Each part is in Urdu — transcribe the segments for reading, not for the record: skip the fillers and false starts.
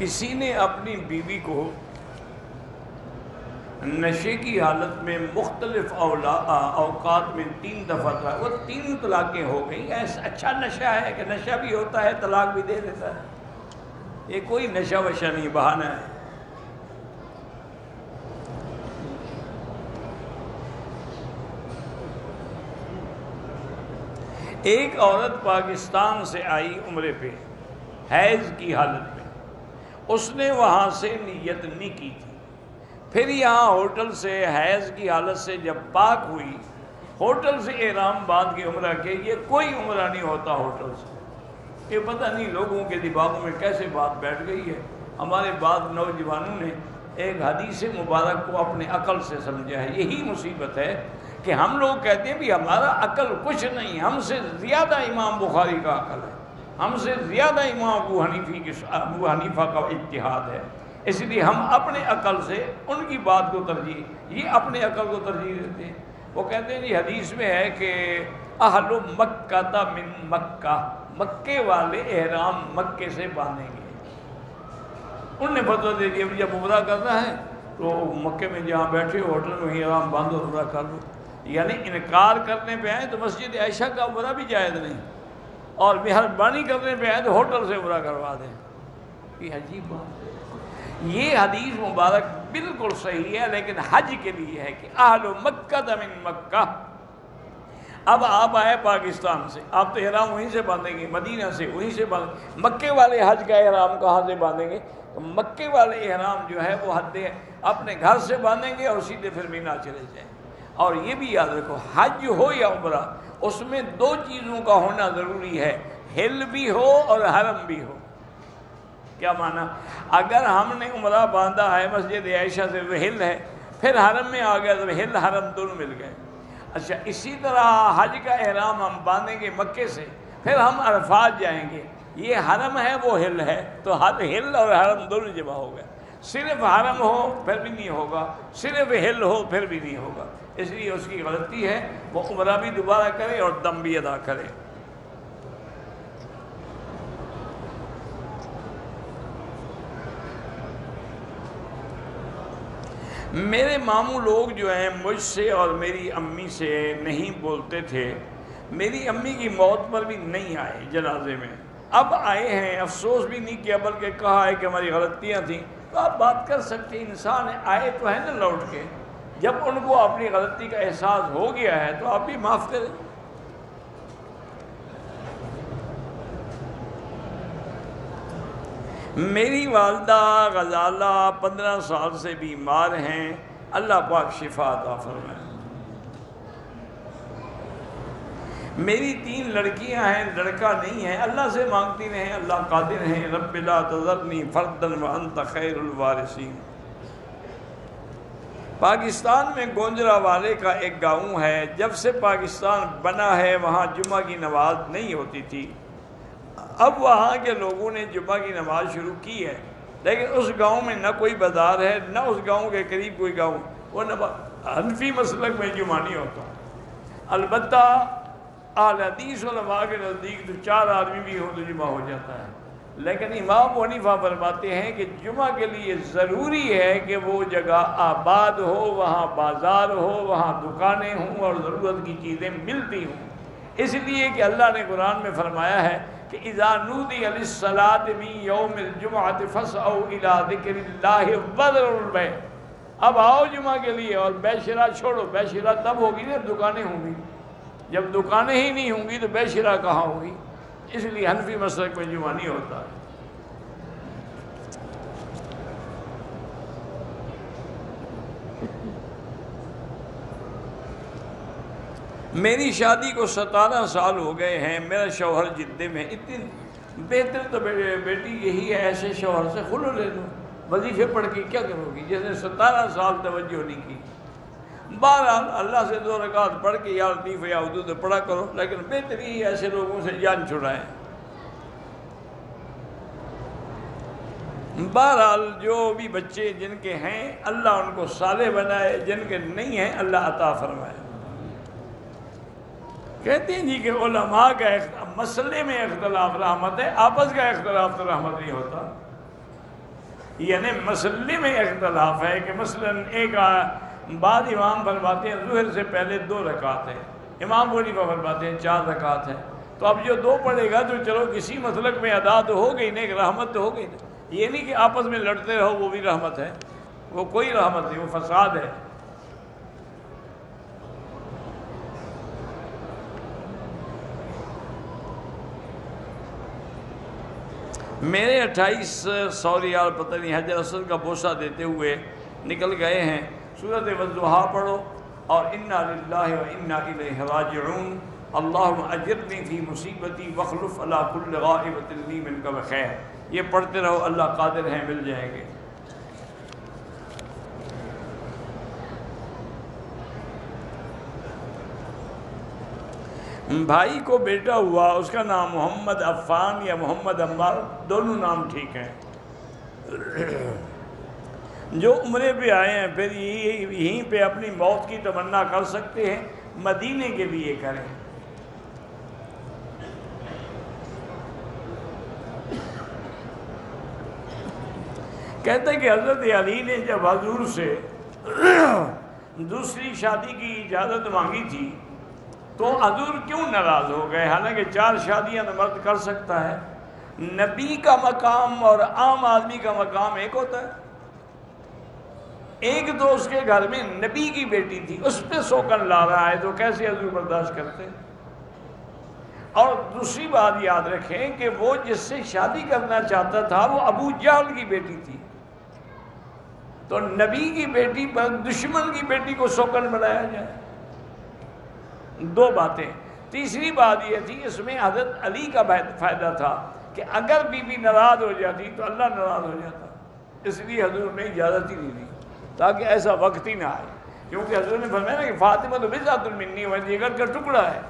کسی نے اپنی بیوی کو نشے کی حالت میں مختلف اوقات میں 3 دفعہ طلاق، وہ 3 طلاقیں ہو گئیں. ایسا اچھا نشہ ہے کہ نشہ بھی ہوتا ہے طلاق بھی دے دیتا ہے. یہ کوئی نشہ وشہ نہیں، بہانہ ہے. ایک عورت پاکستان سے آئی عمرے پہ حیض کی حالت میں، اس نے وہاں سے نیت نہیں کی تھی. پھر یہاں ہوٹل سے حیض کی حالت سے جب پاک ہوئی، ہوٹل سے احرام باندھ کے عمرہ کے. یہ کوئی عمرہ نہیں ہوتا ہوٹل سے. یہ پتہ نہیں لوگوں کے دماغوں میں کیسے بات بیٹھ گئی ہے. ہمارے بعض نوجوانوں نے ایک حدیث مبارک کو اپنے عقل سے سمجھا ہے. یہی مصیبت ہے کہ ہم لوگ کہتے ہیں بھی ہمارا عقل کچھ نہیں، ہم سے زیادہ امام بخاری کا عقل ہے، ہم سے زیادہ امام ابو حنیفہ کا اجتہاد ہے. اس لیے ہم اپنے عقل سے ان کی بات کو ترجیح، یہ اپنے عقل کو ترجیح دیتے ہیں. وہ کہتے ہیں جی حدیث میں ہے کہ اہل مکہ من مکہ، مکے والے احرام مکے سے باندھیں گے. انہوں نے فتویٰ دے دیا جب عمرہ کرنا ہے تو مکے میں جہاں بیٹھے ہوٹل میں احرام باندھو عمرہ کر لو. یعنی انکار کرنے پہ آئے تو مسجد عائشہ کا عمرہ بھی جائز نہیں، اور مہربانی کرنے پہ آئے تو ہوٹل سے عمرہ کروا دیں. یہ عجیب بات ہے. یہ حدیث مبارک بالکل صحیح ہے، لیکن حج کے لیے ہے کہ اہل مکہ من مکہ. اب آپ آئے پاکستان سے، آپ تو احرام وہیں سے باندھیں گے، مدینہ سے وہیں سے باندھیں. مکے والے حج کا احرام کہاں سے باندھیں گے؟ تو مکے والے احرام جو ہے وہ حد اپنے گھر سے باندھیں گے اور سیدھے پھر مینا چلے جائیں. اور یہ بھی یاد رکھو، حج ہو یا عمرہ، اس میں 2 چیزوں کا ہونا ضروری ہے، حل بھی ہو اور حرم بھی ہو. کیا معنی؟ اگر ہم نے عمرہ باندھا ہے مسجد عائشہ سے تو حل ہے، پھر حرم میں آ گیا تو حل حرم دونوں مل گئے. اچھا اسی طرح حج کا احرام ہم باندھیں گے مکے سے، پھر ہم عرفات جائیں گے، یہ حرم ہے وہ حل ہے، تو حل اور حرم دونوں جمع ہو گئے. صرف حرم ہو پھر بھی نہیں ہوگا، صرف حل ہو پھر بھی نہیں ہوگا. اس لیے اس کی غلطی ہے، وہ عمرہ بھی دوبارہ کرے اور دم بھی ادا کرے. میرے ماموں لوگ جو ہیں مجھ سے اور میری امی سے نہیں بولتے تھے. میری امی کی موت پر بھی نہیں آئے جنازے میں. اب آئے ہیں، افسوس بھی نہیں کیا بلکہ کہا ہے کہ ہماری غلطیاں تھیں. تو آپ بات کر سکتے ہیں، انسان ہے، آئے تو ہے نا لوٹ کے. جب ان کو اپنی غلطی کا احساس ہو گیا ہے تو آپ بھی معاف کریں. میری والدہ غزالہ 15 سال سے بیمار ہیں، اللہ پاک شفا عطا فرمائے. میری 3 لڑکیاں ہیں، لڑکا نہیں ہے. اللہ سے مانگتی رہیں، اللہ قادر ہیں. رب لا تذرنی فردا وانت خیر الوارثین. پاکستان میں گوجرا والے کا ایک گاؤں ہے، جب سے پاکستان بنا ہے وہاں جمعہ کی نماز نہیں ہوتی تھی. اب وہاں کے لوگوں نے جمعہ کی نماز شروع کی ہے، لیکن اس گاؤں میں نہ کوئی بازار ہے، نہ اس گاؤں کے قریب کوئی گاؤں. وہ حنفی مسلک میں جمعہ نہیں ہوتا. البتہ اہل حدیث علماء کے نزدیک تو 4 آدمی بھی ہوں تو جمعہ ہو جاتا ہے. لیکن امام ابو حنیفہ فرماتے ہیں کہ جمعہ کے لیے ضروری ہے کہ وہ جگہ آباد ہو، وہاں بازار ہو، وہاں دکانیں ہوں اور ضرورت کی چیزیں ملتی ہوں. اس لیے کہ اللہ نے قرآن میں فرمایا ہے کہ اذا نودی للصلاۃ من یوم الجمعۃ فاسعوا الی ذکر اللہ وذروا البیع. اب آؤ جمعہ کے لیے اور بے شرا چھوڑو. بے شرا تب ہوگی نا دکانیں ہوں گی، جب دکانیں ہی نہیں ہوں گی تو بے شرا کہاں ہوگی. اس لیے حنفی مسلک میں جمعہ نہیں ہوتا. میری شادی کو 17 سال ہو گئے ہیں. میرا شوہر جدے میں. اتنی بہتر تو بیٹی یہی ہے، ایسے شوہر سے خلو لے لو. وظیفے پڑھ کے کیا کرو گی جس نے 17 سال توجہ نہیں کی؟ بہرحال اللہ سے 2 رکعت پڑھ کے یا لطیف یا حدود پڑھا کرو، لیکن بہتری ایسے لوگوں سے جان چھڑائیں. بہرحال جو بھی بچے جن کے ہیں اللہ ان کو صالح بنائے، جن کے نہیں ہیں اللہ عطا فرمائے. کہتے ہیں جی کہ علماء کا مسئلے میں اختلاف رحمت ہے، آپس کا اختلاف تو رحمت نہیں ہوتا. یعنی مسئلے میں اختلاف ہے کہ مثلا ایک بعد امام فرماتے ہیں ظہر سے پہلے 2 رکعت ہے، امام ابو حنیفہ فرماتے ہیں 4 رکعت ہے، تو اب جو 2 پڑھے گا تو چلو کسی مسلک میں ادا تو ہو گئی نا، ایک رحمت تو ہو گئی نا۔ یہ نہیں کہ آپس میں لڑتے رہو وہ بھی رحمت ہے، وہ کوئی رحمت نہیں، وہ فساد ہے۔ میرے 2800 ریال پتہ نہیں حجر اسود کا بوسہ دیتے ہوئے نکل گئے ہیں، سورۃ والضحیٰ پڑھو اور انا للہ و انا الیہ راجعون، اللہم اجرنی فی مصیبتی واخلف علی کل غائبۃ لی منک بخیر، یہ پڑھتے رہو، اللہ قادر ہیں مل جائیں گے۔ بھائی کو بیٹا ہوا، اس کا نام محمد عفان یا محمد عمار، دونوں نام ٹھیک ہیں۔ جو عمرے پہ آئے ہیں پھر یہیں پہ اپنی موت کی تمنا کر سکتے ہیں، مدینے کے لیے کریں۔ کہتے ہیں کہ حضرت علی نے جب حضور سے دوسری شادی کی اجازت مانگی تھی تو حضور کیوں ناراض ہو گئے؟ حالانکہ 4 شادیاں تو مرد کر سکتا ہے۔ نبی کا مقام اور عام آدمی کا مقام ایک ہوتا ہے۔ ایک تو اس کے گھر میں نبی کی بیٹی تھی، اس پہ سوکن لا رہا ہے، تو کیسے حضور برداشت کرتے؟ اور دوسری بات یاد رکھیں کہ وہ جس سے شادی کرنا چاہتا تھا وہ ابو جہل کی بیٹی تھی، تو نبی کی بیٹی پر دشمن کی بیٹی کو سوکن بنایا جائے؟ 2 باتیں۔ تیسری بات یہ تھی اس میں حضرت علی کا فائدہ تھا کہ اگر بی بی ناراض ہو جاتی تو اللہ ناراض ہو جاتا، اس لیے حضور نے اجازت ہی نہیں دی تاکہ ایسا وقت ہی نہ آئے، کیونکہ حضور نے فرمایا نا کہ فاطمہ تو بضعۃ منی، وہ جگر کا ٹکڑا ہے،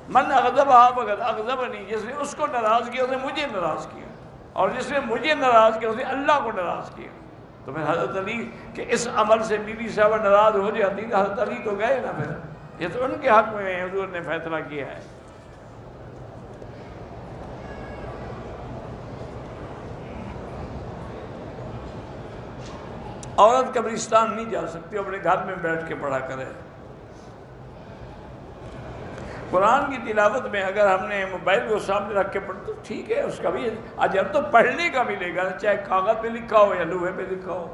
من اغضبها فقد اغضبنی، جس نے اس کو ناراض کیا اس نے مجھے ناراض کیا، اور جس نے مجھے ناراض کیا اس نے اللہ کو ناراض کیا۔ تو پھر حضرت علی کہ اس عمل سے بی بی صاحبہ ناراض ہو جاتی تو حضرت علی تو گئے نا، پھر یہ تو ان کے حق میں حضور نے فیصلہ کیا ہے۔ عورت قبرستان نہیں جا سکتی، اپنے گھر میں بیٹھ کے پڑھا کرے۔ قرآن کی تلاوت میں اگر ہم نے موبائل کو سامنے رکھ کے پڑھ تو ٹھیک ہے، اس کا بھی اجر تو پڑھنے کا ملے گا، چاہے کاغذ پہ لکھا ہو یا لوہے پہ لکھا ہو۔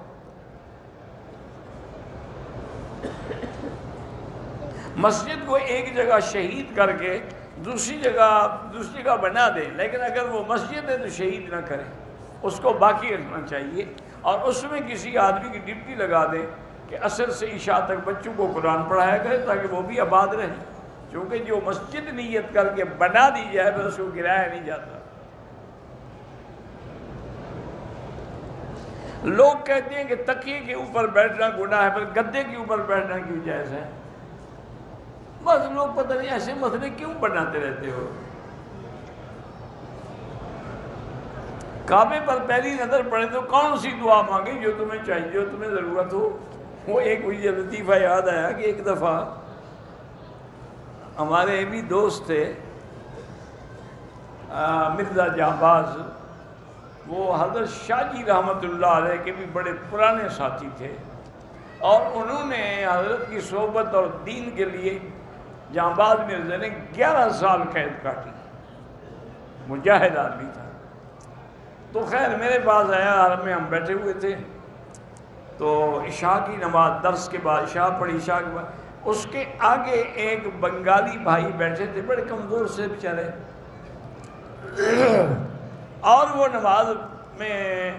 مسجد کو ایک جگہ شہید کر کے دوسری جگہ بنا دیں، لیکن اگر وہ مسجد ہے تو شہید نہ کریں، اس کو باقی رکھنا چاہیے، اور اس میں کسی آدمی کی ڈپٹی لگا دیں کہ عصر سے عشاء تک بچوں کو قرآن پڑھایا کرے تاکہ وہ بھی آباد رہیں، کیونکہ جو مسجد نیت کر کے بنا دی جائے پھر اس کو گرایا نہیں جاتا۔ لوگ کہتے ہیں کہ تکیے کے اوپر بیٹھنا گناہ ہے، پھر گدے کے اوپر بیٹھنا کیوں جائز ہے؟ بس لوگ پتہ نہیں ایسے مسئلے کیوں بناتے رہتے ہو۔ کعبے پر پہلی نظر پڑے تو کون سی دعا مانگے جو تمہیں چاہیے، جو تمہیں ضرورت ہو؟ وہ ایک مجھے لطیفہ یاد آیا کہ ایک دفعہ ہمارے بھی دوست تھے مرزا جہاں، وہ حضرت شاہ جی رحمۃ اللہ علیہ کے بھی بڑے پرانے ساتھی تھے، اور انہوں نے حضرت کی صحبت اور دین کے لیے جہاں مرزا نے 11 سال قید کاٹی، مجاہد آدمی تھا۔ تو خیر میرے پاس آیا، حرم میں ہم بیٹھے ہوئے تھے، تو عشاء کی نماز درس کے بعد عشاء پڑھی، عشاء کے بعد اس کے آگے ایک بنگالی بھائی بیٹھے تھے، بڑے کمزور سے بیچارے، اور وہ نماز میں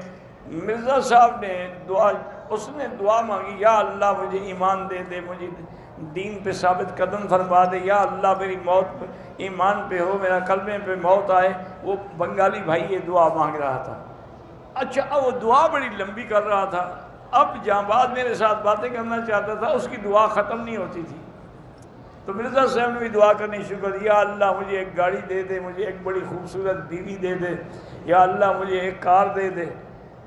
مرزا صاحب نے اس نے دعا مانگی، یا اللہ مجھے ایمان دے دے، مجھے دین پہ ثابت قدم فرما دے، یا اللہ میری موت ایمان پہ ہو، میرا کلمے پہ موت آئے۔ وہ بنگالی بھائی یہ دعا مانگ رہا تھا۔ اچھا وہ دعا بڑی لمبی کر رہا تھا، اب جہاں میرے ساتھ باتیں کرنا چاہتا تھا، اس کی دعا ختم نہیں ہوتی تھی، تو مرزا صاحب نے بھی دعا کرنی شروع کر دی، یا اللہ مجھے ایک گاڑی دے دے، مجھے ایک بڑی خوبصورت بیوی دے دے، یا اللہ مجھے ایک کار دے دے۔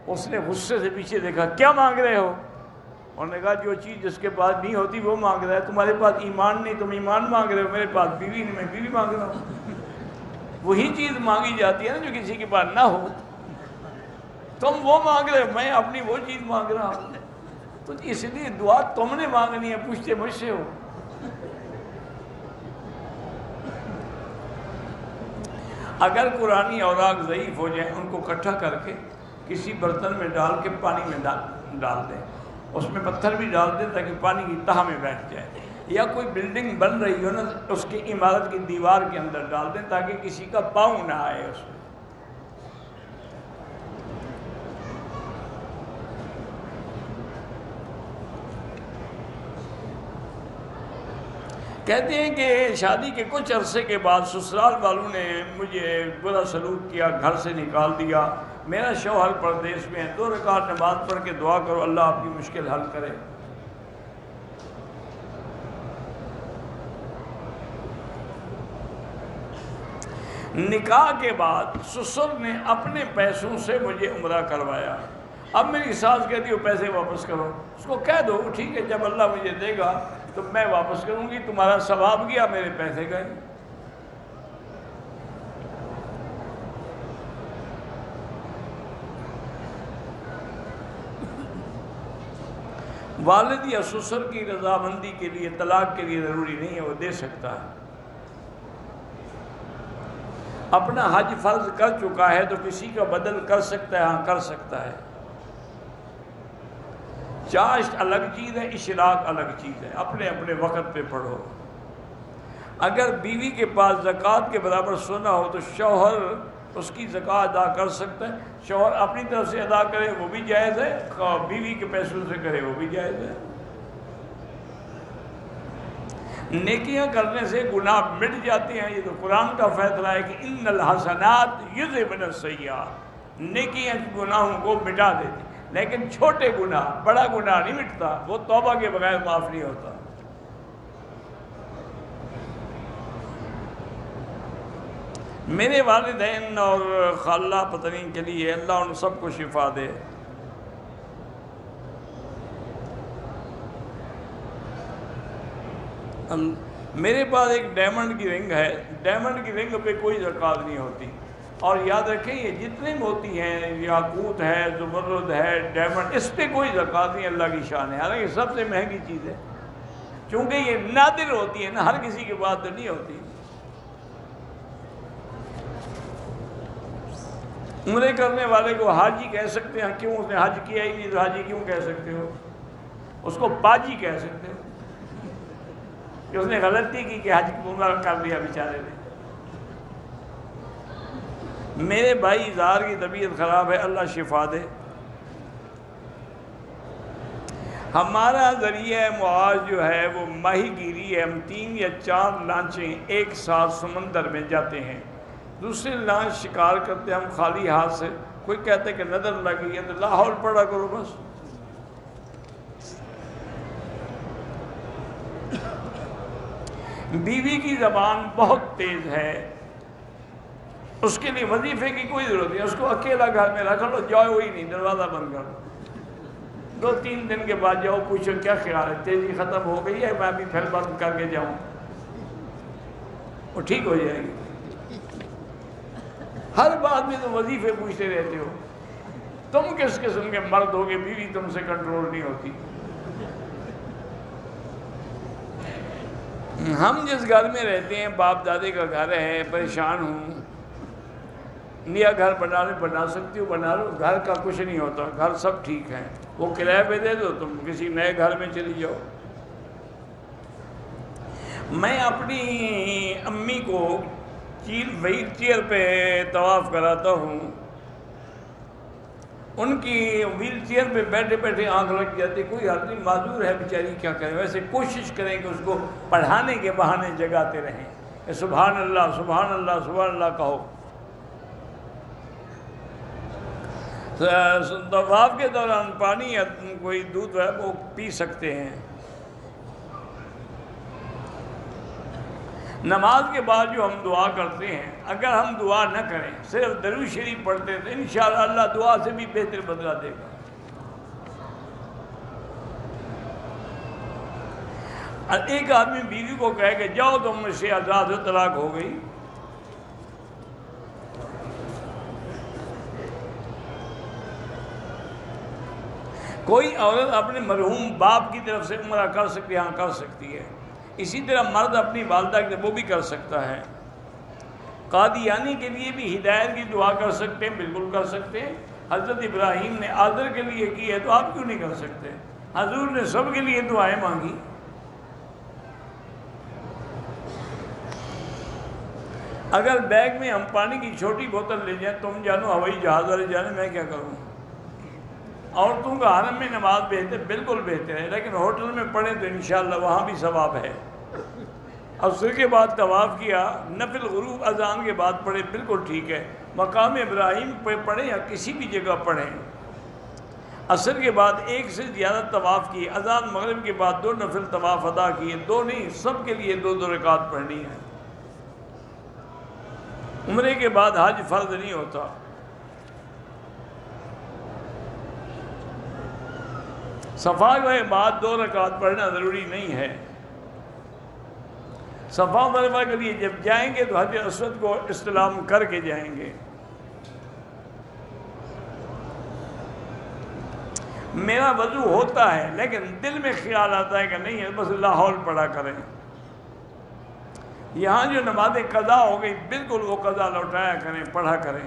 اس نے غصے سے پیچھے دیکھا، کیا مانگ رہے ہو؟ انہوں نے کہا جو چیز جس کے پاس نہیں ہوتی وہ مانگ رہا ہے، تمہارے پاس ایمان نہیں، تم ایمان مانگ رہے ہو، میرے پاس بیوی نہیں، میں بیوی مانگ رہا ہوں۔ وہی چیز مانگی جاتی ہے نا جو کسی کے پاس نہ ہو۔ تم وہ مانگ رہے، میں اپنی وہ چیز مانگ رہا ہوں، تو اس لیے دعا تم نے مانگنی ہے، پوچھتے مجھ سے ہو۔ اگر قرآنی اوراق ضعیف ہو جائیں ان کو اکٹھا کر کے کسی برتن میں ڈال کے پانی میں ڈال دیں، اس میں پتھر بھی ڈال دیں تاکہ پانی کی تہہ میں بیٹھ جائے، یا کوئی بلڈنگ بن رہی ہو نا اس کی عمارت کی دیوار کے اندر ڈال دیں تاکہ کسی کا پاؤں نہ آئے اس میں۔ کہتے ہیں کہ شادی کے کچھ عرصے کے بعد سسرال والوں نے مجھے برا سلوک کیا، گھر سے نکال دیا، میرا شوہر پردیس میں ہے، 2 رکعت نماز پڑھ کے دعا کرو اللہ آپ کی مشکل حل کرے۔ نکاح کے بعد سسر نے اپنے پیسوں سے مجھے عمرہ کروایا، اب میری ساس کہتی ہو پیسے واپس کرو، اس کو کہہ دو ٹھیک ہے جب اللہ مجھے دے گا تو میں واپس کروں گی، تمہارا ثواب گیا میرے پیسے گئے۔ والد یا سسر کی رضامندی کے لیے طلاق کے لیے ضروری نہیں ہے، وہ دے سکتا ہے۔ اپنا حج فرض کر چکا ہے تو کسی کا بدل کر سکتا ہے، ہاں کر سکتا ہے۔ چاشت الگ چیز ہے، اشراق الگ چیز ہے، اپنے اپنے وقت پہ پڑھو۔ اگر بیوی کے پاس زکوٰۃ کے برابر سونا ہو تو شوہر اس کی زکوٰۃ ادا کر سکتا ہے، شوہر اپنی طرف سے ادا کرے وہ بھی جائز ہے، بیوی کے پیسوں سے کرے وہ بھی جائز ہے۔ نیکیاں کرنے سے گناہ مٹ جاتے ہیں، یہ تو قرآن کا فیصلہ ہے کہ ان الحسنات یذھبن السیئات، نیکیاں گناہوں کو مٹا دیتی، لیکن چھوٹے گناہ، بڑا گناہ نہیں مٹتا، وہ توبہ کے بغیر معاف نہیں ہوتا۔ میرے والدین اور خالہ پتہ نہیں کے لیے اللہ ان سب کو شفا دے۔ میرے پاس ایک ڈائمنڈ کی رنگ ہے، ڈائمنڈ کی رنگ پہ کوئی زکوٰۃ نہیں ہوتی، اور یاد رکھیں یہ جتنے موتی ہیں، یاقوت ہے، زمرد ہے، ڈائمنڈ، اس پہ کوئی زکوٰۃ نہیں، اللہ کی شان ہے، حالانکہ سب سے مہنگی چیز ہے، چونکہ یہ نادر ہوتی ہے نا، ہر کسی کے پاس تو نہیں ہوتی۔ عمرے کرنے والے کو حاجی کہہ سکتے ہیں، کیوں؟ اس نے حج کیا ہی نہیں تو حاجی کیوں کہہ سکتے ہو؟ اس کو باجی کہہ سکتے ہو کہ اس نے غلطی کی کہ حج عمرہ کر لیا بیچارے نے۔ میرے بھائی اظہار کی طبیعت خراب ہے، اللہ شفا دے۔ ہمارا ذریعہ معاش جو ہے وہ ماہی گیری ہے، ہم 3 یا 4 لانچیں ایک ساتھ سمندر میں جاتے ہیں، دوسرے لانچ شکار کرتے ہم خالی ہاتھ سے، کوئی کہتے کہ نظر لگ گئی ہے تو لا حول پڑھا کرو بس۔ بیوی کی زبان بہت تیز ہے، اس کے لیے وظیفے کی کوئی ضرورت نہیں، اس کو اکیلا گھر میں رکھ لو، جاؤ ہی نہیں، دروازہ بند کر دو، 2-3 دن کے بعد جاؤ، پوچھو کیا خیال ہے، تیزی ختم ہو گئی ہے، میں بھی پھر بند کر کے جاؤں، وہ ٹھیک ہو جائے گی۔ ہر بات میں تو وظیفے پوچھتے رہتے ہو، تم کس قسم کے مرد ہو گے، بیوی تم سے کنٹرول نہیں ہوتی۔ ہم جس گھر میں رہتے ہیں باپ دادے کا گھر ہے، پریشان ہوں، نیا گھر بنا سکتی ہو بنا لو، گھر کا کچھ نہیں ہوتا، گھر سب ٹھیک ہے، وہ کرایہ پہ دے دو، تم کسی نئے گھر میں چلی جاؤ۔ میں اپنی امی کو وہیل چیئر پہ طواف کراتا ہوں، ان کی وہیل چیئر پہ بیٹھے بیٹھے آنکھ لگ جاتی، کوئی حل نہیں، معذور ہے بیچاری، کیا کریں، ویسے کوشش کریں کہ اس کو پڑھانے کے بہانے جگاتے رہیں کہ سبحان اللہ سبحان اللہ سبحان اللہ کہو۔ طواف کے دوران پانی یا کوئی دودھ ہے وہ پی سکتے ہیں۔ نماز کے بعد جو ہم دعا کرتے ہیں، اگر ہم دعا نہ کریں، صرف درود شریف پڑھتے ہیں تو انشاءاللہ اللہ دعا سے بھی بہتر بدلہ دے گا۔ ایک آدمی بیوی کو کہے کہ جاؤ تم مجھ سے آزاد ہو، طلاق ہو گئی، کوئی عورت اپنے مرحوم باپ کی طرف سے عمرہ کر سکتی ہے؟ ہاں کر سکتی ہے. اسی طرح مرد اپنی والدہ کی طرف وہ بھی کر سکتا ہے. قادیانی کے لیے بھی ہدایت کی دعا کر سکتے ہیں، بالکل کر سکتے ہیں. حضرت ابراہیم نے آذر کے لیے کی ہے تو آپ کیوں نہیں کر سکتے؟ حضور نے سب کے لیے دعائیں مانگی. اگر بیگ میں ہم پانی کی چھوٹی بوتل لے جائیں، تم جانو ہوائی جہاز والے جانے، میں کیا کروں؟ عورتوں کا حرم میں نماز بہتر، بالکل بہتر ہے، لیکن ہوٹل میں پڑھیں تو انشاءاللہ وہاں بھی ثواب ہے. عصر کے بعد طواف کیا، نفل غروب اذان کے بعد پڑھے، بالکل ٹھیک ہے. مقام ابراہیم پہ پڑھیں یا کسی بھی جگہ پڑھیں. عصر کے بعد ایک سے زیادہ طواف کیے، اذان مغرب کے بعد 2 نفل طواف ادا کیے، 2 نہیں، سب کے لیے 2 رکعت پڑھنی ہے. عمرے کے بعد حج فرض نہیں ہوتا. صفا کے بعد 2 رکعت پڑھنا ضروری نہیں ہے. صفا مروا کے لیے جب جائیں گے تو حجر اسود کو استلام کر کے جائیں گے. میرا وضو ہوتا ہے لیکن دل میں خیال آتا ہے کہ نہیں ہے، بس لاہور پڑھا کریں. یہاں جو نمازیں قضا ہو گئی، بالکل وہ قضا لوٹایا کریں، پڑھا کریں.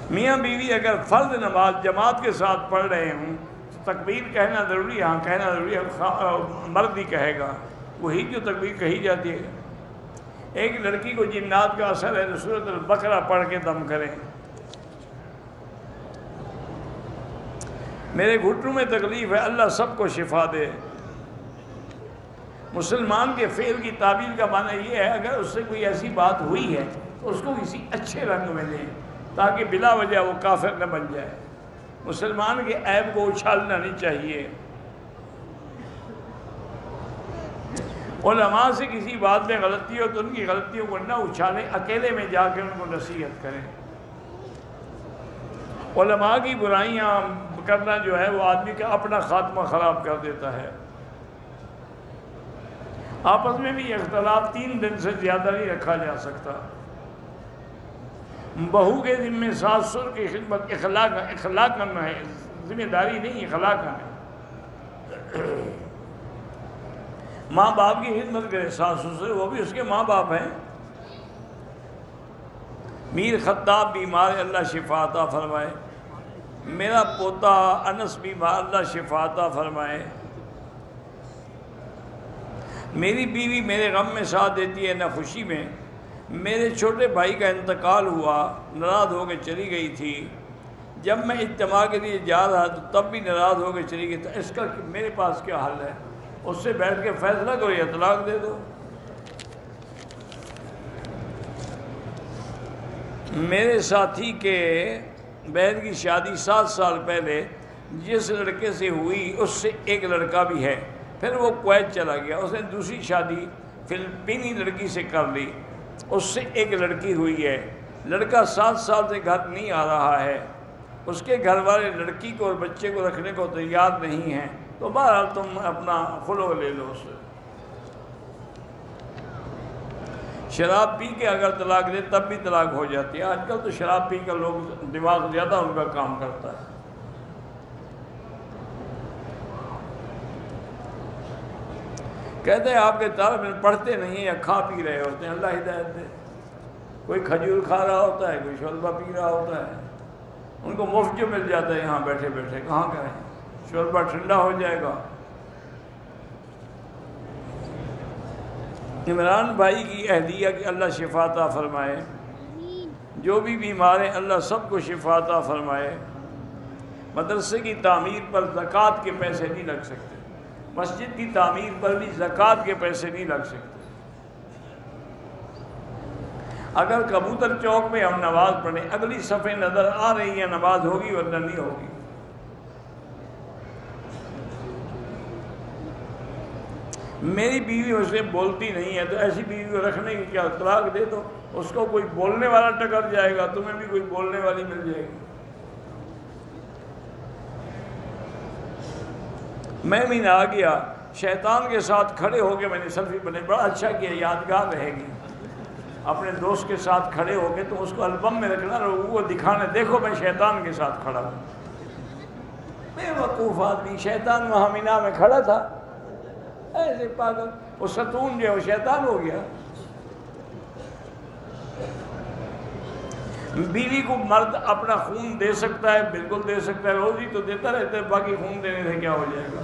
میاں بیوی اگر فرض نماز جماعت کے ساتھ پڑھ رہے ہوں تو تکبیر کہنا ضروری ہے؟ ہاں کہنا ضروری ہے، مرد ہی کہے گا، وہی جو تکبیر کہی جاتی ہے. ایک لڑکی کو جنات کا اثر ہے تو سورۃ البقرہ پڑھ کے دم کریں. میرے گھٹنوں میں تکلیف ہے، اللہ سب کو شفا دے. مسلمان کے فعل کی تعبیر کا معنی یہ ہے اگر اس سے کوئی ایسی بات ہوئی ہے تو اس کو کسی اچھے رنگ میں لیں تاکہ بلا وجہ وہ کافر نہ بن جائے. مسلمان کے عیب کو اچھالنا نہیں چاہیے. علماء سے کسی بات میں غلطی ہو تو ان کی غلطیوں کو نہ اچھالیں، اکیلے میں جا کے ان کو نصیحت کریں. علماء کی برائیاں کرنا جو ہے وہ آدمی کا اپنا خاتمہ خراب کر دیتا ہے. آپس میں بھی اختلاف 3 دن سے زیادہ نہیں رکھا جا سکتا. بہو کے ذمہ ساس سسر کی خدمت اخلاق کرنا ہے، ذمہ داری نہیں، اخلاق ہے. ماں باپ کی خدمت کرے ساس سسر، وہ بھی اس کے ماں باپ ہیں. میر خطاب بیمار ہے، اللہ شفا عطا فرمائے. میرا پوتا انس بیمار، اللہ شفا عطا فرمائے. میری بیوی میرے غم میں ساتھ دیتی ہے نہ خوشی میں. میرے چھوٹے بھائی کا انتقال ہوا، ناراض ہو کے چلی گئی تھی. جب میں اجتماع کے لیے جا رہا تو تب بھی ناراض ہو کے چلی گئی. تو اس کا میرے پاس کیا حل ہے؟ اس سے بیٹھ کے فیصلہ کرو یا طلاق دے دو. میرے ساتھی کے بہن کی شادی 7 سال پہلے جس لڑکے سے ہوئی اس سے ایک لڑکا بھی ہے. پھر وہ کویت چلا گیا، اس نے دوسری شادی فلپینی لڑکی سے کر لی، اس سے ایک لڑکی ہوئی ہے. لڑکا 7 سال سے گھر نہیں آ رہا ہے. اس کے گھر والے لڑکی کو اور بچے کو رکھنے کو تیار نہیں ہیں. تو بہرحال تم اپنا خلو لے لو اس سے. شراب پی کے اگر طلاق دے تب بھی طلاق ہو جاتی ہے. آج کل تو شراب پی کر لوگ دماغ زیادہ ان کا کام کرتا ہے. کہتے ہیں آپ کے طالب علم پڑھتے نہیں ہیں یا کھا پی رہے ہوتے ہیں، اللہ ہدایت دے. کوئی کھجور کھا رہا ہوتا ہے، کوئی شوربہ پی رہا ہوتا ہے. ان کو مفت جو مل جاتا ہے یہاں بیٹھے بیٹھے کہاں کریں؟ شوربہ ٹھنڈا ہو جائے گا. عمران بھائی کی اہلیہ کی اللہ شفا عطا فرمائے. جو بھی بیمار ہیں اللہ سب کو شفا عطا فرمائے. مدرسے کی تعمیر پر زکوٰۃ کے پیسے نہیں لگ سکتے. مسجد کی تعمیر پر بھی زکوٰۃ کے پیسے نہیں لگ سکتے. اگر کبوتر چوک میں ہم نماز پڑھیں، اگلی صفحے نظر آ رہی ہیں، نماز ہوگی ورنہ نہیں ہوگی. میری بیوی مجھ سے بولتی نہیں ہے تو ایسی بیوی کو رکھنے کی کیا؟ طلاق دے دو. اس کو کوئی بولنے والا ٹکر جائے گا، تمہیں بھی کوئی بولنے والی مل جائے گی. میں بھی نہ آ گیا، شیطان کے ساتھ کھڑے ہو کے میں نے سیلفی بنے، بڑا اچھا کیا، یادگار رہے گی. اپنے دوست کے ساتھ کھڑے ہو کے تو اس کو البم میں رکھنا اور وہ دکھانا، دیکھو میں شیطان کے ساتھ کھڑا ہوں۔ بے وقوف آدمی، شیطان وہاں مینا میں کھڑا تھا ایسے پاگل، وہ ستون جو ہے وہ شیطان ہو گیا۔ بیوی کو مرد اپنا خون دے سکتا ہے، بالکل دے سکتا ہے، روزی تو دیتا رہتا ہے، باقی خون دینے سے کیا ہو جائے گا؟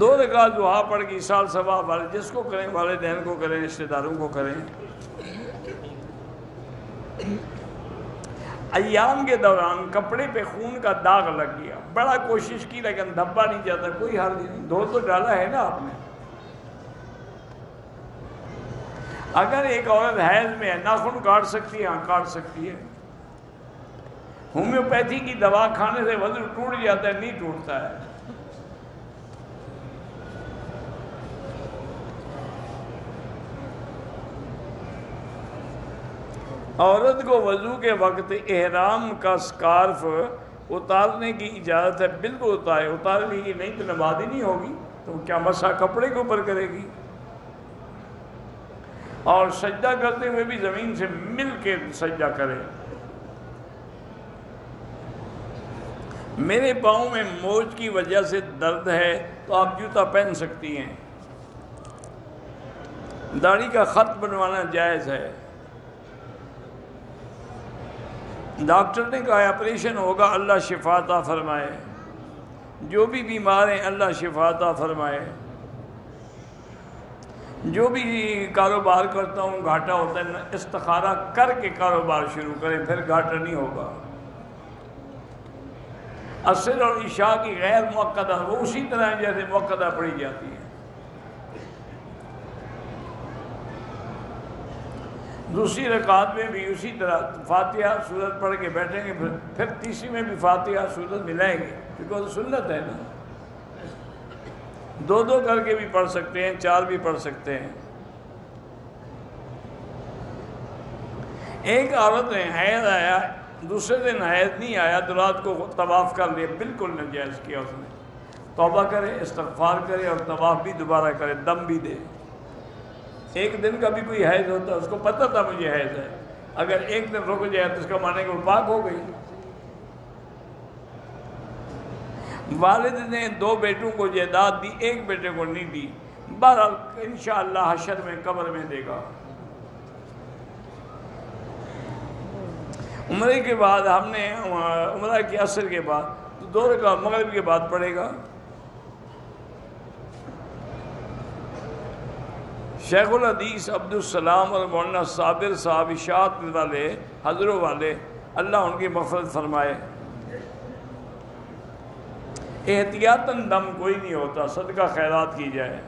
دو رکعت دعا پڑھ کے سال ثواب والے، جس کو کریں، والدین کو کریں، رشتہ داروں کو کریں۔ ایام کے دوران کپڑے پہ خون کا داغ لگ گیا، بڑا کوشش کی لیکن دھبا نہیں جاتا، کوئی حل نہیں، دھو تو ڈالا ہے نا آپ نے۔ اگر ایک عورت حیض میں ہے، ناخن کاٹ سکتی ہے؟ ہاں کاٹ سکتی ہے۔ ہومیوپیتھی کی دوا کھانے سے وضو ٹوٹ جاتا ہے؟ نہیں ٹوٹتا ہے۔ عورت کو وضو کے وقت احرام کا سکارف اتارنے کی اجازت ہے، بالکل اتارے، اتارنے کی نہیں تو نماز ہی نہیں ہوگی، تو کیا مسح کپڑے کے اوپر کرے گی؟ اور سجدہ کرتے ہوئے بھی زمین سے مل کے سجدہ کرے۔ میرے پاؤں میں موچ کی وجہ سے درد ہے تو آپ جوتا پہن سکتی ہیں۔ داڑھی کا خط بنوانا جائز ہے۔ ڈاکٹر نے کہا آپریشن ہوگا، اللہ شفا عطا فرمائے۔ جو بھی بیمار ہیں اللہ شفا عطا فرمائے۔ جو بھی کاروبار کرتا ہوں گھاٹا ہوتا ہے، استخارہ کر کے کاروبار شروع کریں، پھر گھاٹا نہیں ہوگا۔ عصر اور عشاء کی غیر موقعہ وہ اسی طرح ہے جیسے موقعہ پڑھی جاتی ہے۔ دوسری رکعت میں بھی اسی طرح فاتحہ سورت پڑھ کے بیٹھیں گے، پھر تیسری میں بھی فاتحہ سورت ملائیں گے، کیونکہ وہ سنت ہے نا۔ دو دو کر کے بھی پڑھ سکتے ہیں، چار بھی پڑھ سکتے ہیں۔ ایک عورت نے حیض آیا، دوسرے دن حیض نہیں آیا تو رات کو طواف کر لیا، بالکل ناجائز کیا اس نے۔ توبہ کرے، استغفار کرے اور طواف بھی دوبارہ کرے، دم بھی دے۔ ایک دن کا بھی کوئی حیض ہوتا، اس کو پتہ تھا مجھے حیض ہے، اگر ایک دن رک جائے تو اس کا معنی کہ وہ پاک ہو گئی۔ والد نے 2 بیٹوں کو جائیداد دی، ایک بیٹے کو نہیں دی، بہرحال انشاءاللہ حشر میں قبر میں دے گا۔ عمرے کے بعد ہم نے عمرہ کے عصر کے بعد تو 2 رکعت مغرب کے بعد پڑھے گا۔ شیخ الحدیث عبدالسلام اور مولانا صابر صاحب اشاعت والے حضروں والے، اللہ ان کی مغفرت فرمائے۔ احتیاطاً دم کوئی نہیں ہوتا، صدقہ خیرات کی جائے۔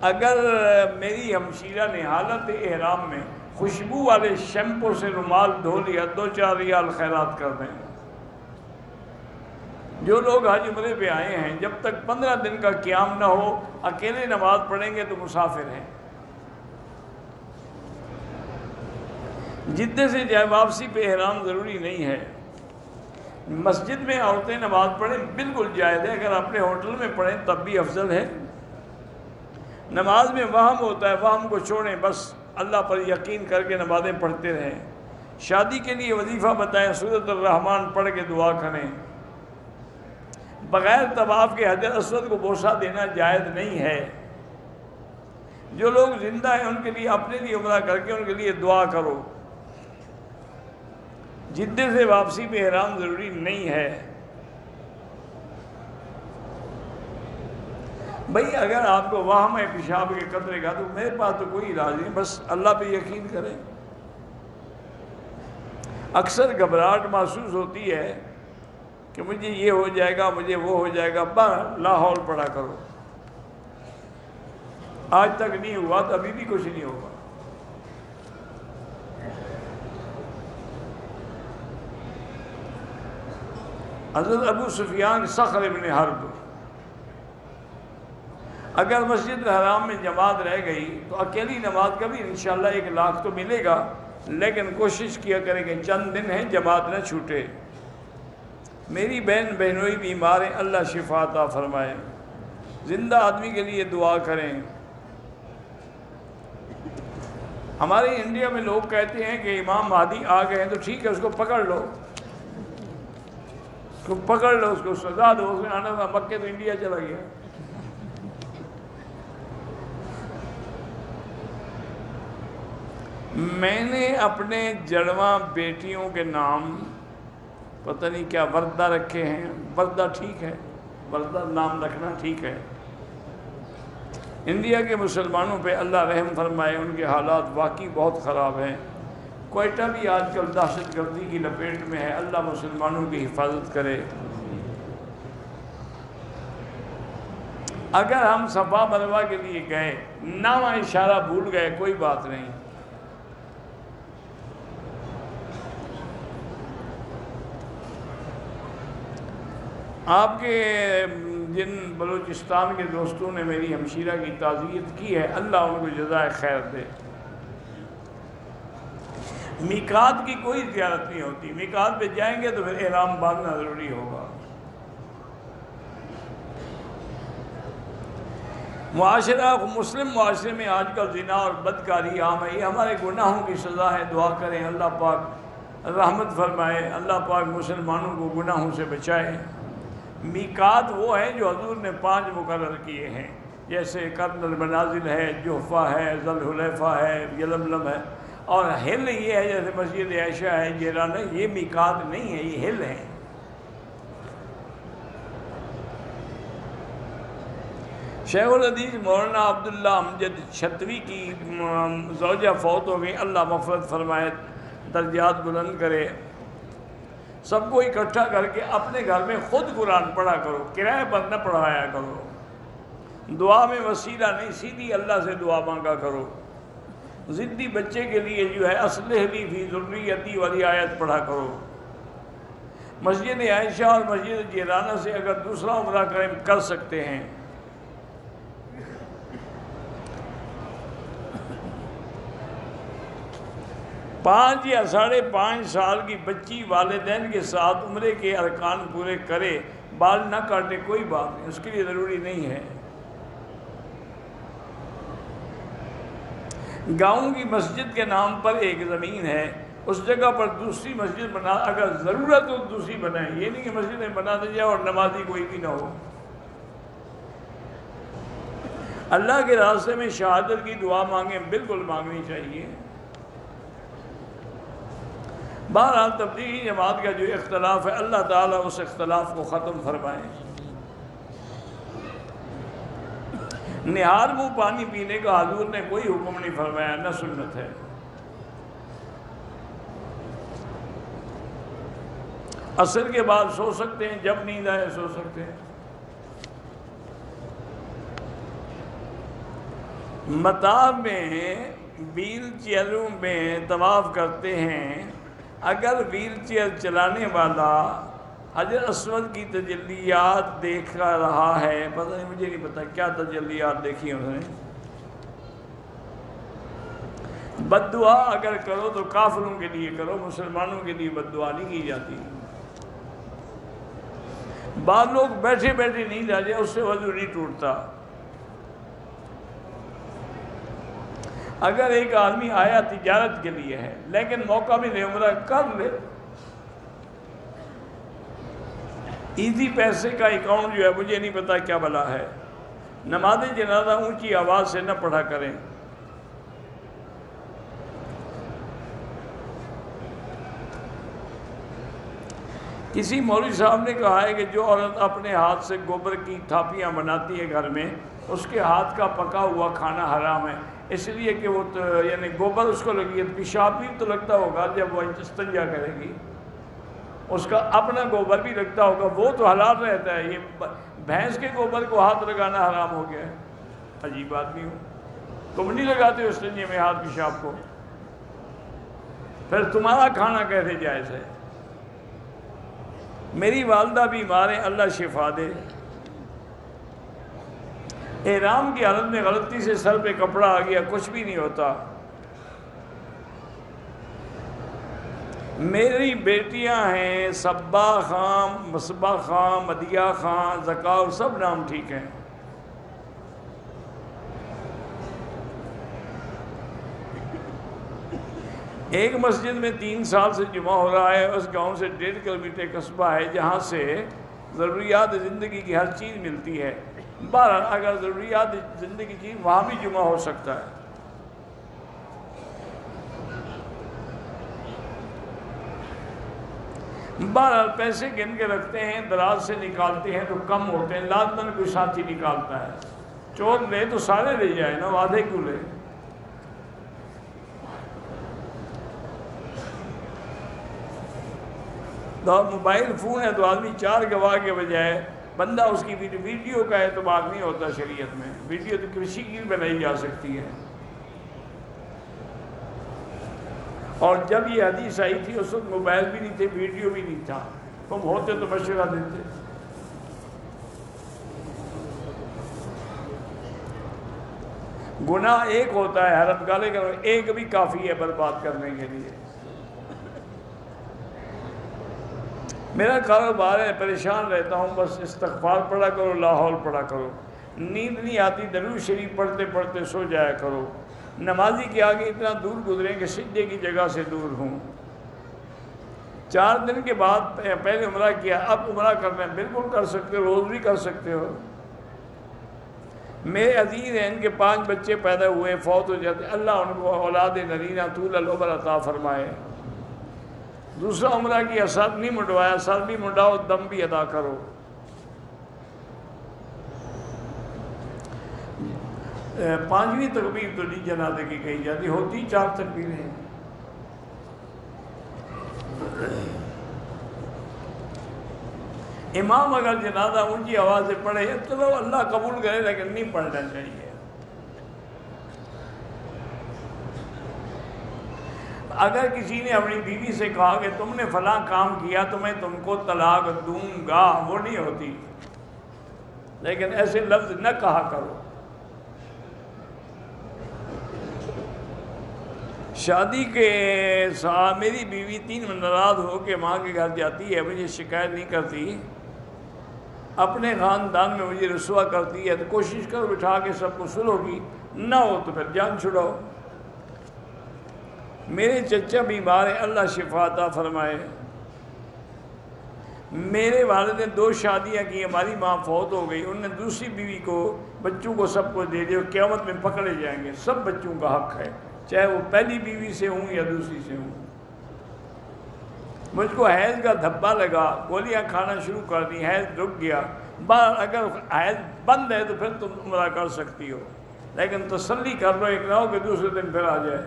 اگر میری ہمشیرہ نے حالت احرام میں خوشبو والے شیمپو سے رومال دھو لیا، 2-4 ریال خیرات کر دیں۔ جو لوگ حج عمرے پہ آئے ہیں، جب تک 15 دن کا قیام نہ ہو اکیلے نماز پڑھیں گے تو مسافر ہیں۔ جدے سے جائے واپسی پہ احرام ضروری نہیں ہے۔ مسجد میں عورتیں نماز پڑھیں بالکل جائز ہے، اگر اپنے ہوٹل میں پڑھیں تب بھی افضل ہے۔ نماز میں وہم ہوتا ہے، وہم کو چھوڑیں، بس اللہ پر یقین کر کے نمازیں پڑھتے رہیں۔ شادی کے لیے وظیفہ بتائیں، سورۃ الرحمن پڑھ کے دعا کریں۔ بغیر طواف کے حجر اسود کو بوسہ دینا جائز نہیں ہے۔ جو لوگ زندہ ہیں ان کے لیے اپنے لیے عمرہ کر کے ان کے لیے دعا کرو۔ جدے سے واپسی پہ احرام ضروری نہیں ہے۔ بھئی اگر آپ کو وہم ہے پیشاب کے قطرے کا تو میرے پاس تو کوئی علاج نہیں، بس اللہ پہ یقین کریں۔ اکثر گھبراہٹ محسوس ہوتی ہے کہ مجھے یہ ہو جائے گا، مجھے وہ ہو جائے گا، لا حول پڑھا کرو۔ آج تک نہیں ہوا تو ابھی بھی کچھ نہیں ہوگا۔ حضرت ابو سفیان صخر ابن حرب، اگر مسجد الحرام میں جماعت رہ گئی تو اکیلی نماز کا بھی انشاءاللہ 1 لاکھ تو ملے گا، لیکن کوشش کیا کریں کہ چند دن ہیں جماعت نہ چھوٹے۔ میری بہن بہنوئی بیمار ہیں، اللہ شفا عطا فرمائے۔ زندہ آدمی کے لیے دعا کریں۔ ہمارے انڈیا میں لوگ کہتے ہیں کہ امام مہدی آ گئے ہیں تو ٹھیک ہے، اس کو پکڑ لو، اس کو پکڑ لو، اس کو سزا دو، اس نے آنا تھا مکے تو انڈیا چلا گیا۔ میں نے اپنے جڑواں بیٹیوں کے نام پتہ نہیں کیا وردہ رکھے ہیں۔ وردہ ٹھیک ہے، وردہ نام رکھنا ٹھیک ہے۔ انڈیا کے مسلمانوں پہ اللہ رحم فرمائے، ان کے حالات واقعی بہت خراب ہیں۔ کوئٹہ بھی آج کل دہشت گردی کی لپیٹ میں ہے، اللہ مسلمانوں کی حفاظت کرے۔ اگر ہم صفا مروہ کے لیے گئے، نام اشارہ بھول گئے، کوئی بات نہیں، آپ کے جن بلوچستان کے دوستوں نے میری ہمشیرہ کی تعزیت کی ہے، اللہ ان کو جزائے خیر دے۔ میقات کی کوئی زیارت نہیں ہوتی، میقات پہ جائیں گے تو پھر احرام باندھنا ضروری ہوگا۔ معاشرہ مسلم معاشرے میں آج کل زنا اور بدکاری عام ہے، یہ ہمارے گناہوں کی سزا ہے۔ دعا کریں اللہ پاک رحمت فرمائے، اللہ پاک مسلمانوں کو گناہوں سے بچائے۔ میقات وہ ہے جو حضور نے 5 مقرر کیے ہیں، جیسے قرن المنازل ہے، جحفہ ہے، ذوالحلیفہ ہے، یلملم ہے، اور ہل یہ ہے جیسے مسجد عائشہ ہے، جیران ہے۔ یہ میقات نہیں ہے، یہ ہل ہے۔ شیخ الحدیث مولانا عبداللہ امجد چھتوی کی زوجہ فوت ہو گئی، اللہ مغفرت فرمائے، درجات بلند کرے۔ سب کو اکٹھا کر کے اپنے گھر میں خود قرآن پڑھا کرو، کرائے پر نہ پڑھایا کرو۔ دعا میں وسیلہ نہیں، سیدھی اللہ سے دعا مانگا کرو۔ ضدی بچے کے لیے جو ہے اصلح لی فی ذریتی والی آیت پڑھا کرو۔ مسجد عائشہ اور مسجد جیرانہ سے اگر دوسرا عمرہ کر سکتے ہیں، پانچ یا 5.5 سال کی بچی والدین کے ساتھ عمرے کے ارکان پورے کرے، بال نہ کاٹے، کوئی بات نہیں، اس کے لیے ضروری نہیں ہے۔ گاؤں کی مسجد کے نام پر ایک زمین ہے، اس جگہ پر دوسری مسجد بنا، اگر ضرورت ہو دوسری بنائیں، یہ نہیں کہ مسجدیں بنا دے جائے اور نمازی کوئی بھی نہ ہو۔ اللہ کے راستے میں شہادت کی دعا مانگیں، بالکل مانگنی چاہیے۔ بہرحال تبلیغی جماعت کا جو اختلاف ہے، اللہ تعالیٰ اس اختلاف کو ختم فرمائے۔ نہار منہ پانی پینے کا حضور نے کوئی حکم نہیں فرمایا، نہ سنت ہے۔ عصر کے بعد سو سکتے ہیں، جب نیند آئے سو سکتے ہیں۔ مطاف میں ویل چیئروں میں طواف کرتے ہیں، اگر ویل چیئر چلانے والا حجر اسود کی تجلیات دیکھ رہا ہے، پتہ نہیں، مجھے نہیں پتا کیا تجلیات دیکھی انہوں نے، بد دعا اگر کرو تو کافروں کے لیے کرو، مسلمانوں کے لیے بد دعا نہیں کی جاتی۔ بعض لوگ بیٹھے بیٹھے نیند آ جائے، اس سے وضو نہیں ٹوٹتا۔ اگر ایک آدمی آیا تجارت کے لیے ہے لیکن موقع ملے عمرہ کر لے، ایزی پیسے کا اکاؤنٹ جو ہے، مجھے نہیں پتا کیا بلا ہے۔ نماز جنازہ اونچی آواز سے نہ پڑھا کریں۔ کسی مولوی صاحب نے کہا ہے کہ جو عورت اپنے ہاتھ سے گوبر کی تھاپیاں بناتی ہے گھر میں، اس کے ہاتھ کا پکا ہوا کھانا حرام ہے، اس لیے کہ وہ یعنی گوبر اس کو لگی ہے، پیشاب بھی تو لگتا ہوگا جب وہ استنجا کرے گی، اس کا اپنا گوبر بھی لگتا ہوگا، وہ تو حلال رہتا ہے، یہ بھینس کے گوبر کو ہاتھ لگانا حرام ہو گیا ہے۔ عجیب آدمی ہو، تم نہیں لگاتے استنجے میں ہاتھ پیشاب کو، پھر تمہارا کھانا کیسے جائز ہے؟ میری والدہ بیمار ہیں، اللہ شفا دے۔ احرام کی حالت میں غلطی سے سر پہ کپڑا آ گیا، کچھ بھی نہیں ہوتا، میری بیٹیاں ہیں صبا خان، مصباح خان، مدیہ خان، زکاور، سب نام ٹھیک ہیں۔ ایک مسجد میں 3 سال سے جمعہ ہو رہا ہے، اس گاؤں سے 1.5 کلومیٹر قصبہ ہے جہاں سے ضروریات زندگی کی ہر چیز ملتی ہے۔ بہرحال اگر ضروریات زندگی کی وہاں بھی جمعہ ہو سکتا ہے۔ بہرحال پیسے گن کے رکھتے ہیں، دراز سے نکالتے ہیں تو کم ہوتے ہیں، لازماً کوئی ساتھی نکالتا ہے۔ چور لے تو سارے لے جائے نا، آدھے کیوں لے؟ تو موبائل فون ہے تو آدمی 4 گواہ کے بجائے بندہ اس کی ویڈیو کا اعتبار نہیں ہوتا شریعت میں۔ ویڈیو تو کسی کی بنائی جا سکتی ہے۔ اور جب یہ حدیث آئی تھی اس وقت موبائل بھی نہیں تھے، ویڈیو بھی نہیں تھا، تم ہوتے تو مشورہ دیتے۔ گناہ ایک ہوتا ہے، حرام گالے کا ایک بھی کافی ہے برباد کرنے کے لیے۔ میرا کاروبار ہے، پریشان رہتا ہوں، بس استغفار پڑھا کرو، لا حول پڑھا کرو۔ نیند نہیں آتی، درود شریف پڑھتے پڑھتے سو جایا کرو۔ نمازی کے آگے اتنا دور گزریں کہ سجدے کی جگہ سے دور ہوں۔ 4 دن کے بعد پہلے عمرہ کیا، اب عمرہ کرنا ہے، بالکل کر سکتے ہو، روز بھی کر سکتے ہو۔ میرے عزیز ہیں، ان کے 5 بچے پیدا ہوئے، فوت ہو جاتے، اللہ ان کو اولاد نرینہ طول العمر عطا فرمائے۔ دوسرا عمرہ کیا، سر نہیں منڈوایا، سر بھی منڈاؤ، دم بھی ادا کرو۔ 5ویں تکبیر تو نہیں جنازے کی کہی جاتی، ہوتی 4 تکبیریں۔ امام اگر جنازہ اونچی آواز سے پڑھے چلو اللہ قبول کرے، لیکن نہیں پڑھنا چاہیے۔ اگر کسی نے اپنی بیوی سے کہا کہ تم نے فلاں کام کیا تو میں تم کو طلاق دوں گا، وہ نہیں ہوتی، لیکن ایسے لفظ نہ کہا کرو۔ شادی کے ساتھ میری بیوی 3 ناراض ہو کے ماں کے گھر جاتی ہے، مجھے شکایت نہیں کرتی، اپنے خاندان میں مجھے رسوا کرتی ہے، تو کوشش کرو بٹھا کے سب کو سلو کی، نہ ہو تو پھر جان چھڑاؤ۔ میرے چچا بیمار ہیں، اللہ شفا عطا فرمائے۔ میرے والد نے 2 شادیاں کی، ہماری ماں فوت ہو گئی، انہوں نے دوسری بیوی کو بچوں کو سب کو دے دیا، قیامت میں پکڑے جائیں گے، سب بچوں کا حق ہے، چاہے وہ پہلی بیوی سے ہوں یا دوسری سے ہوں۔ مجھ کو حیض کا دھبا لگا، گولیاں کھانا شروع کر دی، حیض رک گیا۔ اگر حیض بند ہے تو پھر تم عمرہ کر سکتی ہو، لیکن تسلی کر لو، ایک نہ ہو کہ دوسرے دن پھر آ جائے۔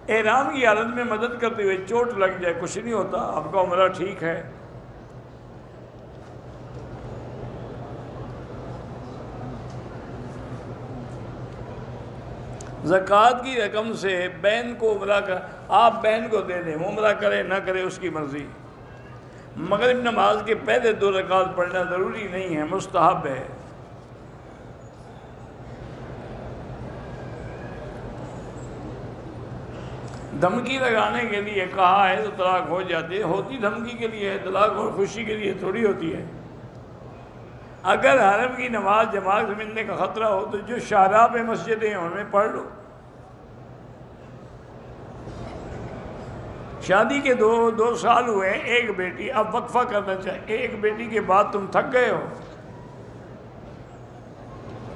احرام کی حالت میں مدد کرتے ہوئے چوٹ لگ جائے، کچھ نہیں ہوتا، آپ کا عمرہ ٹھیک ہے۔ زکوٰۃ کی رقم سے بہن کو عمرہ کر، آپ بہن کو دے دیں، عمرہ کرے نہ کرے اس کی مرضی۔ مغرب نماز کے پہلے 2 رکعت پڑھنا ضروری نہیں ہے، مستحب ہے۔ دھمکی لگانے کے لیے کہا ہے تو طلاق ہو جاتی ہے، ہوتی دھمکی کے لیے ہے، طلاق اور خوشی کے لیے تھوڑی ہوتی ہے۔ اگر حرم کی نماز جماعت سے ملنے کا خطرہ ہو تو جو شاہراہ پہ مسجدیں ہیں ان میں پڑھ لو۔ شادی کے 2 سال ہوئے، ایک بیٹی، اب وقفہ کرنا چاہیے، ایک بیٹی کے بعد تم تھک گئے ہو۔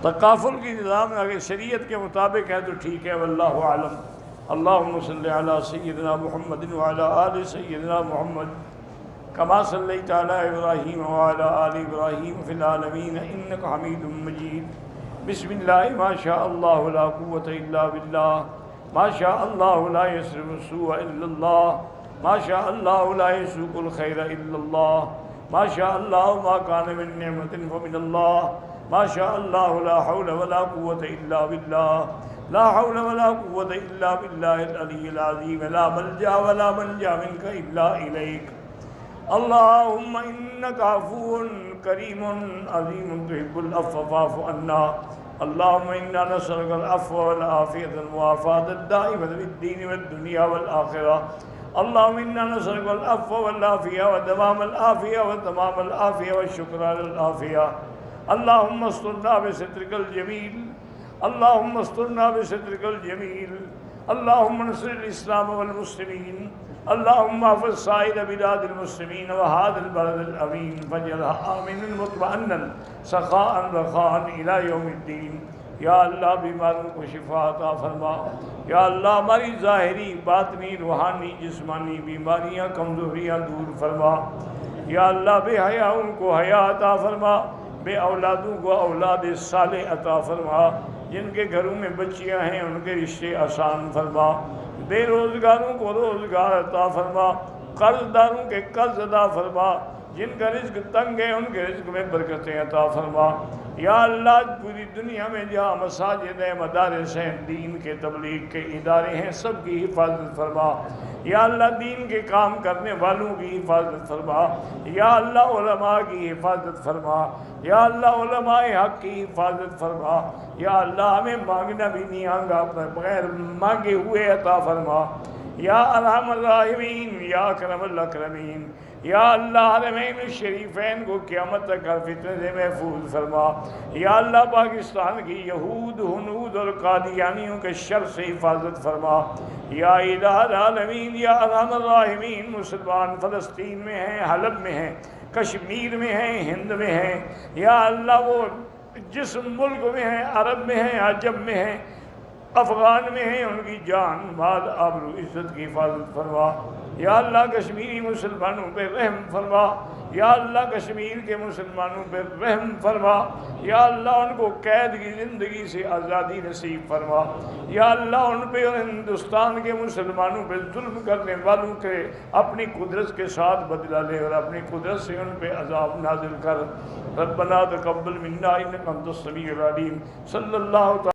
تکافل کی نظام اگر شریعت کے مطابق ہے تو ٹھیک ہے، واللہ اعلم۔ اللہم صلی علی سیدنا محمد وعلی آل سیدنا محمد کما صلیت علی ابراہیم وعلی آل ابراہیم فی العالمین انک حمید مجید۔ بسم اللہ ما شاء اللہ لا قوة الا باللہ، ما شاء اللہ لا یصرف السوء الا اللہ، ما شاء اللہ لا یسوق الخیر الا اللہ، ما شاء اللہ ما کان من نعمت فمن اللہ، ما شاء اللہ لا حول ولا قوة الا باللہ، لا حول ولا قوة الا باللہ العلی العظیم، لا ملجا ولا منجا منک الا الیک۔ اللہم انک عفو کریم عظیم تحب العفو فاعف عنا، اللهم إنا نسألك العفو والعافية المعافاة الدائمة في الدين والدنيا والآخرة. اللهم إنا نسألك العفو والعافية وتمام العافية وتمام العافية والشكر على العافية. اللهم استرنا بسترك الجميل، اللهم استرنا بسترك الجميل. اللهم انصر الإسلام والمسلمين. اللهم احفظ سائر بلاد المسلمين وهذا البلد الأمين فاجعلها آمنا مطمئنا سخاء رخاء إلى يوم الدين. یا اللہ بیماروں کو شفا عطا فرما. یا اللہ ہماری ظاہری باطنی روحانی جسمانی بیماریاں کمزوریاں دور فرما. یا اللہ بے حیاؤں کو حیا عطا فرما، بے اولادوں کو اولاد صالح عطا فرما. جن کے گھروں میں بچیاں ہیں ان کے رشتے آسان فرما. بے روزگاروں کو روزگار عطا فرما، قرض داروں کے قرض عطا فرما. جن کا رزق تنگ ہے ان کے رزق میں برکتیں عطا فرما. یا اللہ پوری دنیا میں جہاں مساجد ہیں، مدارس ہیں، دین کے تبلیغ کے ادارے ہیں، سب کی حفاظت فرما. یا اللہ دین کے کام کرنے والوں کی حفاظت فرما. یا اللہ علماء کی حفاظت فرما. یا اللہ علماء حق کی حفاظت فرما. یا اللہ ہمیں مانگنا بھی نہیں آگا، بغیر مانگے ہوئے عطا فرما. یا ارحم الراحمین، یا اکرم الاکرمین. یا اللہ حرمین الشریفین کو قیامت تک ہر فتنے سے محفوظ فرما. یا اللہ پاکستان کی یہود، ہنود اور قادیانیوں کے شر سے حفاظت فرما. یا الہ العالمین، یا ارحم الراحمین. مسلمان فلسطین میں ہیں، حلب میں ہیں، کشمیر میں ہیں، ہند میں ہیں. یا اللہ وہ جس ملک میں ہیں، عرب میں ہیں، عجم میں ہیں، افغان میں ہیں، ان کی جان مال آبرو عزت کی حفاظت فرما. یا اللہ کشمیری مسلمانوں پہ رحم فرما. یا اللہ کشمیر کے مسلمانوں پہ رحم فرما. یا اللہ ان کو قید کی زندگی سے آزادی نصیب فرما. یا اللہ ان پہ اور ہندوستان کے مسلمانوں پہ ظلم کرنے والوں کے اپنی قدرت کے ساتھ بدلہ لے اور اپنی قدرت سے ان پہ عذاب نازل کر. ربنا تقبل منا انک انت السمیع العلیم. صلی اللہ تعالی